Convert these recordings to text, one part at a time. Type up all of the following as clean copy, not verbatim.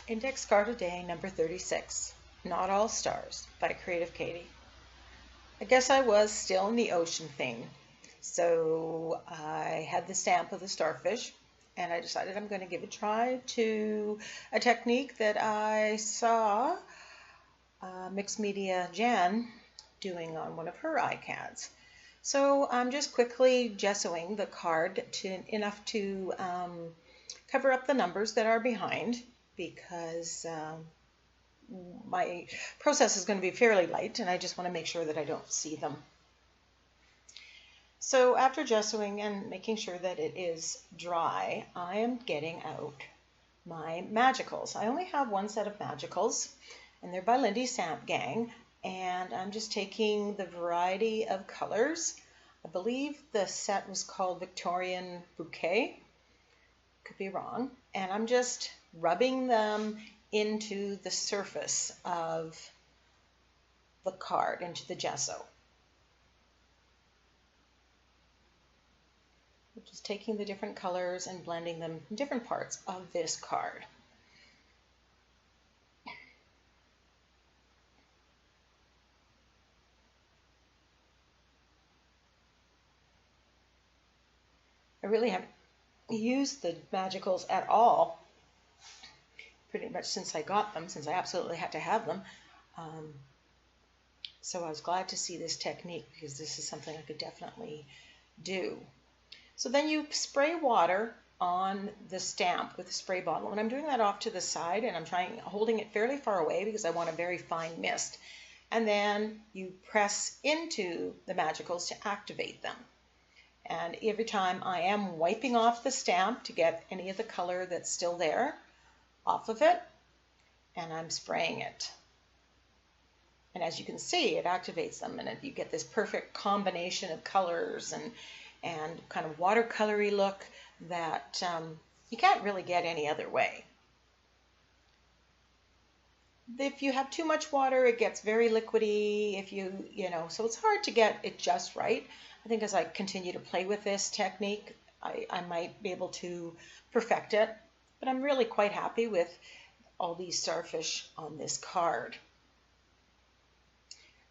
Index card a day number 36, Not All Stars by Creative Katie. I guess I was still in the ocean theme. So I had the stamp of the starfish and I decided I'm going to give a try to a technique that I saw Mixed Media Jan doing on one of her ICADs. So I'm just quickly gessoing the card enough to cover up the numbers that are behind, because my process is going to be fairly light and I just want to make sure that I don't see them. So after gessoing and making sure that it is dry, I am getting out my magicals. I only have one set of magicals and they're by Lindy Stamp Gang, and I'm just taking the variety of colors. I believe the set was called Victorian Bouquet. Could be wrong. And I'm just rubbing them into the surface of the card, into the gesso. Just taking the different colors and blending them in different parts of this card. I really haven't used the magicals at all pretty much since I got them, since I absolutely had to have them. So I was glad to see this technique, because this is something I could definitely do. So then you spray water on the stamp with a spray bottle, and I'm doing that off to the side, and I'm holding it fairly far away because I want a very fine mist. And then you press into the magicals to activate them. And every time I am wiping off the stamp to get any of the color that's still there off of it, and I'm spraying it. And as you can see, it activates them, and you get this perfect combination of colors and kind of watercolory look that you can't really get any other way. If you have too much water, it gets very liquidy. So it's hard to get it just right. I think as I continue to play with this technique, I might be able to perfect it, but I'm really quite happy with all these starfish on this card.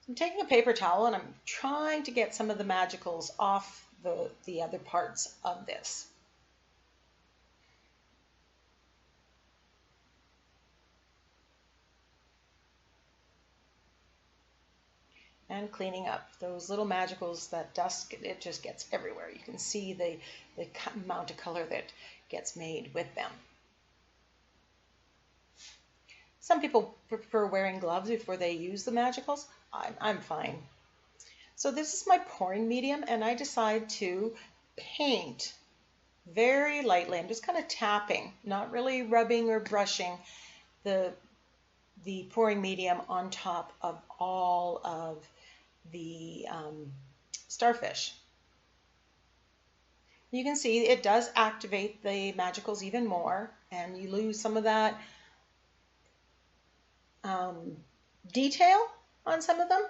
I'm taking a paper towel and I'm trying to get some of the magicals off the other parts of this. And cleaning up those little magicals, that dust, it just gets everywhere. You can see the amount of color that gets made with them. Some people prefer wearing gloves before they use the magicals. I'm fine. So this is my pouring medium, and I decide to paint very lightly. I'm just kind of tapping, not really rubbing or brushing the pouring medium on top of all of the starfish. You can see it does activate the magicals even more, and you lose some of that detail on some of them.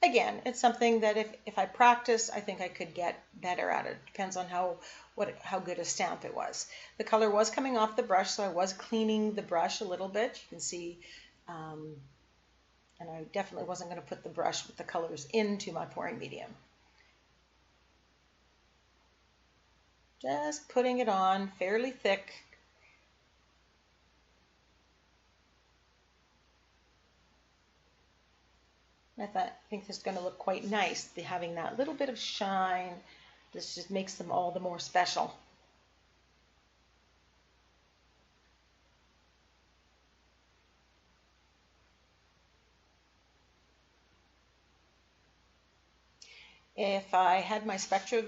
Again, it's something that if I practice, I think I could get better at it. Depends on how good a stamp it was. The color was coming off the brush, so I was cleaning the brush a little bit. You can see, and I definitely wasn't going to put the brush with the colors into my pouring medium. Just putting it on fairly thick. I think this is going to look quite nice, having that little bit of shine. This just makes them all the more special. If I had my Spectra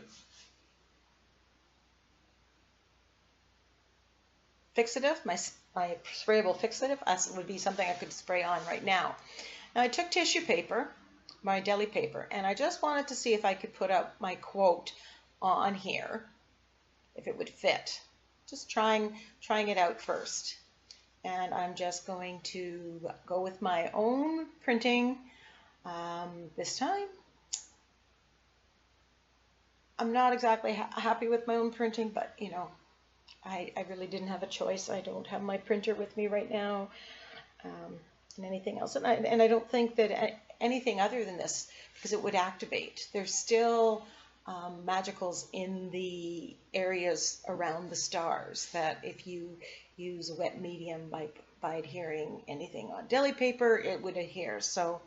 fixative, my sprayable fixative, that would be something I could spray on right now. Now I took tissue paper, my deli paper, and I just wanted to see if I could put up my quote on here, if it would fit. Just trying it out first. And I'm just going to go with my own printing this time. I'm not exactly happy with my own printing, but I really didn't have a choice. I don't have my printer with me right now, and anything else. And I don't think that anything other than this, because it would activate. There's still magicals in the areas around the stars that if you use a wet medium by adhering anything on deli paper, it would adhere. So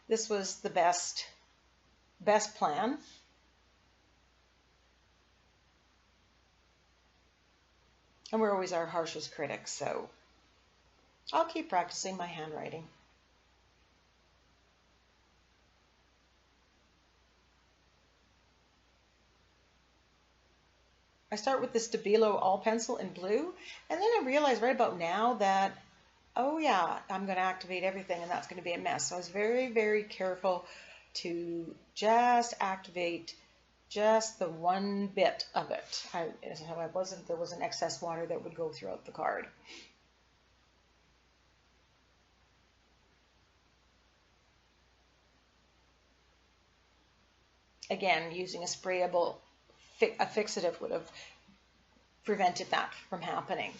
this was the best plan. And we're always our harshest critics, so I'll keep practicing my handwriting. I start with the Stabilo all pencil in blue, and then I realized right about now that, oh yeah, I'm going to activate everything and that's going to be a mess. So I was very, very careful to just activate just the one bit of it. There wasn't excess water that would go throughout the card. Again, using a sprayable fixative would have prevented that from happening.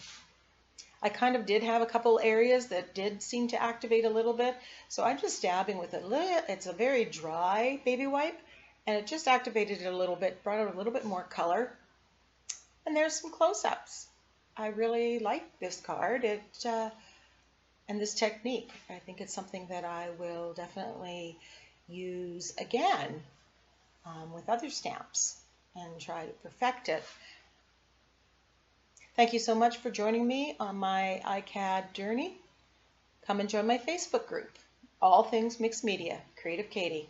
I kind of did have a couple areas that did seem to activate a little bit, so I'm just dabbing with it's a very dry baby wipe, and it just activated it a little bit, brought out a little bit more color. And there's some close-ups. I really like this card and this technique. I think it's something that I will definitely use again with other stamps and try to perfect it. Thank you so much for joining me on my ICAD journey. Come and join my Facebook group, All Things Mixed Media, Creative Katie.